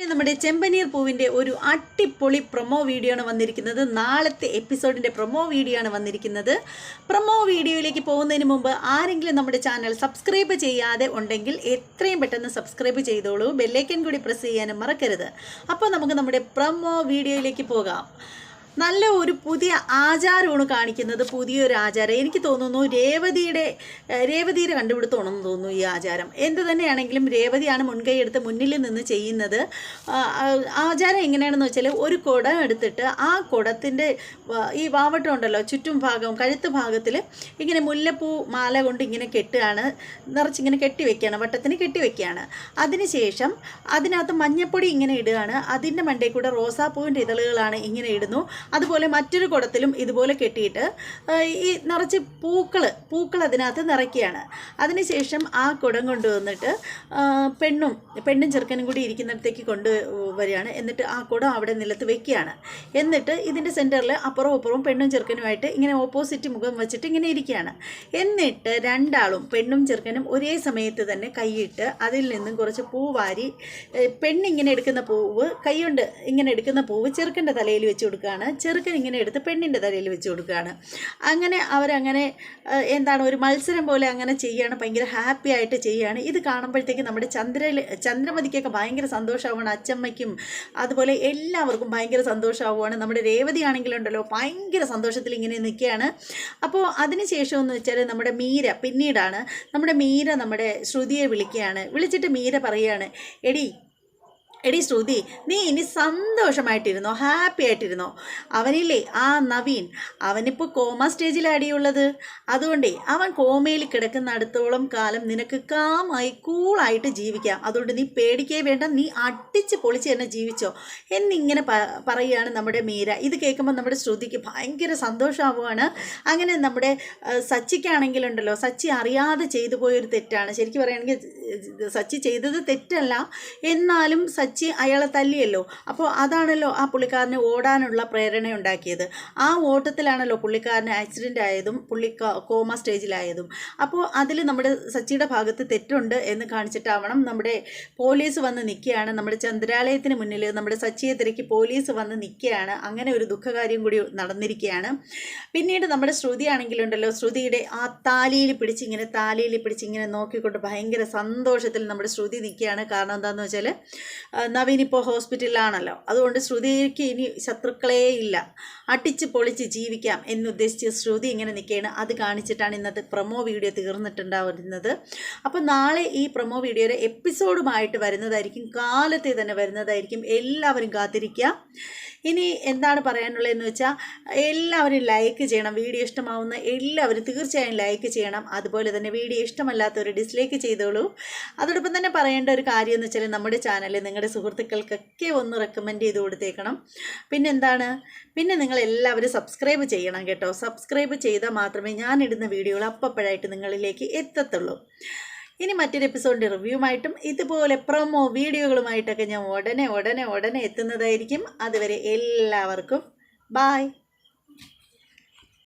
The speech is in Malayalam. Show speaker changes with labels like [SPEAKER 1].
[SPEAKER 1] നമ്മുടെ ചെമ്പനീർ പൂവിൻ്റെ ഒരു അടിപൊളി പ്രൊമോ വീഡിയോ ആണ് വന്നിരിക്കുന്നത്. നാളത്തെ എപ്പിസോഡിൻ്റെ പ്രൊമോ വീഡിയോ ആണ് വന്നിരിക്കുന്നത്. പ്രൊമോ വീഡിയോയിലേക്ക് പോകുന്നതിന് മുമ്പ് ആരെങ്കിലും നമ്മുടെ ചാനൽ സബ്സ്ക്രൈബ് ചെയ്യാതെ ഉണ്ടെങ്കിൽ എത്രയും പെട്ടെന്ന് സബ്സ്ക്രൈബ് ചെയ്തോളൂ. ബെല്ലൈക്കൻ കൂടി പ്രസ് ചെയ്യാനും മറക്കരുത്. അപ്പോൾ നമുക്ക് നമ്മുടെ പ്രൊമോ വീഡിയോയിലേക്ക് പോകാം. നല്ല ഒരു പുതിയ ആചാരമാണ് കാണിക്കുന്നത്. പുതിയൊരു ആചാരം എനിക്ക് തോന്നുന്നു രേവതിയുടെ കണ്ടുപിടുത്തമാണെന്ന് തോന്നുന്നു ഈ ആചാരം. എന്ത് തന്നെയാണെങ്കിലും രേവതിയാണ് മുൻകൈ എടുത്ത് മുന്നിൽ നിന്ന് ചെയ്യുന്നത്. ആചാരം എങ്ങനെയാണെന്ന് വെച്ചാൽ ഒരു കുടം എടുത്തിട്ട് ആ കുടത്തിൻ്റെ ഈ വാവട്ടം ഉണ്ടല്ലോ ചുറ്റും ഭാഗം കഴുത്ത് ഭാഗത്തിൽ ഇങ്ങനെ മുല്ലപ്പൂ മാല കൊണ്ട് ഇങ്ങനെ കെട്ടുകയാണ്, നിറച്ചിങ്ങനെ കെട്ടിവെക്കുകയാണ്, വട്ടത്തിന് കെട്ടിവെക്കുകയാണ്. അതിനുശേഷം അതിനകത്ത് മഞ്ഞപ്പൊടി ഇങ്ങനെ ഇടുകയാണ്. അതിൻ്റെ മണ്ടയിൽ കൂടെ റോസാപ്പൂവിൻ്റെ ഇതളുകളാണ് ഇങ്ങനെ ഇടുന്നു. അതുപോലെ മറ്റൊരു കുടത്തിലും ഇതുപോലെ കെട്ടിയിട്ട് ഈ നിറച്ച് പൂക്കൾ അതിനകത്ത് നിറയ്ക്കുകയാണ്. അതിനുശേഷം ആ കുടം കൊണ്ടുവന്നിട്ട് പെണ്ണും ചെറുക്കനും കൂടി ഇരിക്കുന്നിടത്തേക്ക് കൊണ്ടുവരികയാണ്. എന്നിട്ട് ആ കുടം അവിടെ നിലത്ത് വെക്കുകയാണ്. എന്നിട്ട് ഇതിൻ്റെ സെൻറ്ററിൽ അപ്പുറവും അപ്പുറവും പെണ്ണും ചെറുക്കനുമായിട്ട് ഇങ്ങനെ ഓപ്പോസിറ്റ് മുഖം വെച്ചിട്ട് ഇങ്ങനെ ഇരിക്കുകയാണ്. എന്നിട്ട് രണ്ടാളും പെണ്ണും ചെറുക്കനും ഒരേ സമയത്ത് തന്നെ കൈയിട്ട് അതിൽ നിന്നും കുറച്ച് പൂ വാരി പെണ്ണിങ്ങനെ എടുക്കുന്ന പൂവ് കൈകൊണ്ട് ഇങ്ങനെ എടുക്കുന്ന പൂവ് ചെറുക്കൻ്റെ തലയിൽ വെച്ച് കൊടുക്കുകയാണ്. ചെറുക്കൻ ഇങ്ങനെ എടുത്ത് പെണ്ണിൻ്റെ തലയിൽ വെച്ച് കൊടുക്കുകയാണ്. അങ്ങനെ അവരങ്ങനെ എന്താണ് ഒരു മത്സരം പോലെ അങ്ങനെ ചെയ്യുകയാണ്. ഭയങ്കര ഹാപ്പി ആയിട്ട് ചെയ്യുകയാണ്. ഇത് കാണുമ്പോഴത്തേക്ക് നമ്മുടെ ചന്ദ്രമതിക്കൊക്കെ ഭയങ്കര സന്തോഷമാവുകയാണ്. അച്ചമ്മയ്ക്കും അതുപോലെ എല്ലാവർക്കും ഭയങ്കര സന്തോഷമാവുകയാണ്. നമ്മുടെ രേവതി ആണെങ്കിലുണ്ടല്ലോ ഭയങ്കര സന്തോഷത്തിൽ ഇങ്ങനെ നിൽക്കുകയാണ്. അപ്പോൾ അതിനുശേഷം എന്ന് വെച്ചാൽ നമ്മുടെ മീര പിന്നീടാണ് നമ്മുടെ ശ്രുതിയെ വിളിക്കുകയാണ്. വിളിച്ചിട്ട് മീര പറയുകയാണ്, എടി ശ്രുതി, നീ ഇനി സന്തോഷമായിട്ടിരുന്നോ, ഹാപ്പി ആയിട്ടിരുന്നോ. അവനില്ലേ ആ നവീൻ, അവനിപ്പോൾ കോമ സ്റ്റേജിലാടിയുള്ളത്. അതുകൊണ്ടേ അവൻ കോമയിൽ കിടക്കുന്നിടത്തോളം കാലം നിനക്ക് കാമായി കൂളായിട്ട് ജീവിക്കാം. അതുകൊണ്ട് നീ പേടിക്കേ വേണ്ട, നീ അടിച്ച് പൊളിച്ച് തന്നെ ജീവിച്ചോ എന്നിങ്ങനെ പറയുകയാണ് നമ്മുടെ മീര. ഇത് കേൾക്കുമ്പോൾ നമ്മുടെ ശ്രുതിക്ക് ഭയങ്കര സന്തോഷമാവുകയാണ്. അങ്ങനെ നമ്മുടെ സച്ചിക്കാണെങ്കിലുണ്ടല്ലോ, സച്ചി അറിയാതെ ചെയ്തു പോയൊരു തെറ്റാണ്. ശരിക്കും പറയുകയാണെങ്കിൽ സച്ചി ചെയ്തത് തെറ്റല്ല, എന്നാലും സച്ചി അയാളെ തല്ലിയല്ലോ. അപ്പോൾ അതാണല്ലോ ആ പുള്ളിക്കാരന് ഓടാനുള്ള പ്രേരണ ഉണ്ടാക്കിയത്. ആ ഓട്ടത്തിലാണല്ലോ പുള്ളിക്കാരന് ആക്സിഡൻ്റ് ആയതും കോമ സ്റ്റേജിലായതും. അപ്പോൾ അതിൽ നമ്മുടെ സച്ചിയുടെ ഭാഗത്ത് തെറ്റുണ്ട് എന്ന് കാണിച്ചിട്ടാവണം നമ്മുടെ പോലീസ് വന്ന് നിൽക്കുകയാണ്. നമ്മുടെ ചന്ദ്രാലയത്തിന് മുന്നിൽ നമ്മുടെ സച്ചിയെ തിരക്കി പോലീസ് വന്ന് നിൽക്കുകയാണ്. അങ്ങനെ ഒരു ദുഃഖകാര്യം കൂടി നടന്നിരിക്കുകയാണ്. പിന്നീട് നമ്മുടെ ശ്രുതി ആണെങ്കിലുണ്ടല്ലോ, ശ്രുതിയുടെ ആ താലിയിൽ പിടിച്ചിങ്ങനെ നോക്കിക്കൊണ്ട് ഭയങ്കര സന്തോഷത്തിൽ നമ്മുടെ ശ്രുതി നിൽക്കുകയാണ്. കാരണം എന്താണെന്ന് വെച്ചാൽ നവീൻ ഇപ്പോൾ ഹോസ്പിറ്റലിലാണല്ലോ. അതുകൊണ്ട് ശ്രുതിക്ക് ഇനി ശത്രുക്കളേ ഇല്ല, അടിച്ച് പൊളിച്ച് ജീവിക്കാം എന്നുദ്ദേശിച്ച് ശ്രുതി ഇങ്ങനെ നിൽക്കുകയാണ്. അത് കാണിച്ചിട്ടാണ് ഇന്നത്തെ പ്രൊമോ വീഡിയോ തീർന്നിട്ടുണ്ടാവുന്നത്. അപ്പോൾ നാളെ ഈ പ്രൊമോ വീഡിയോയുടെ എപ്പിസോഡുമായിട്ട് വരുന്നതായിരിക്കും, കാലത്തെ തന്നെ വരുന്നതായിരിക്കും. എല്ലാവരും കാത്തിരിക്കുക. ഇനി എന്താണ് പറയാനുള്ളതെന്ന് വെച്ചാൽ എല്ലാവരും ലൈക്ക് ചെയ്യണം. വീഡിയോ ഇഷ്ടമാവുന്ന എല്ലാവരും തീർച്ചയായും ലൈക്ക് ചെയ്യണം. അതുപോലെ തന്നെ വീഡിയോ ഇഷ്ടമല്ലാത്തവർ ഡിസ്ലൈക്ക് ചെയ്തോളൂ. അതോടൊപ്പം തന്നെ പറയേണ്ട ഒരു കാര്യം എന്ന് വെച്ചാൽ നമ്മുടെ ചാനൽ നിങ്ങളുടെ സുഹൃത്തുക്കൾക്കൊക്കെ ഒന്ന് റെക്കമെൻഡ് ചെയ്ത് കൊടുത്തേക്കണം. പിന്നെ നിങ്ങൾ എല്ലാവരും സബ്സ്ക്രൈബ് ചെയ്യണം കേട്ടോ. സബ്സ്ക്രൈബ് ചെയ്താൽ മാത്രമേ ഞാനിടുന്ന വീഡിയോകൾ അപ്പോഴായിട്ട് നിങ്ങളിലേക്ക് എത്തത്തുള്ളൂ. ഇനി മറ്റൊരു എപ്പിസോഡിൻ്റെ റിവ്യൂമായിട്ടും ഇതുപോലെ പ്രൊമോ വീഡിയോകളുമായിട്ടൊക്കെ ഞാൻ ഉടനെ എത്തുന്നതായിരിക്കും. അതുവരെ എല്ലാവർക്കും ബായ്.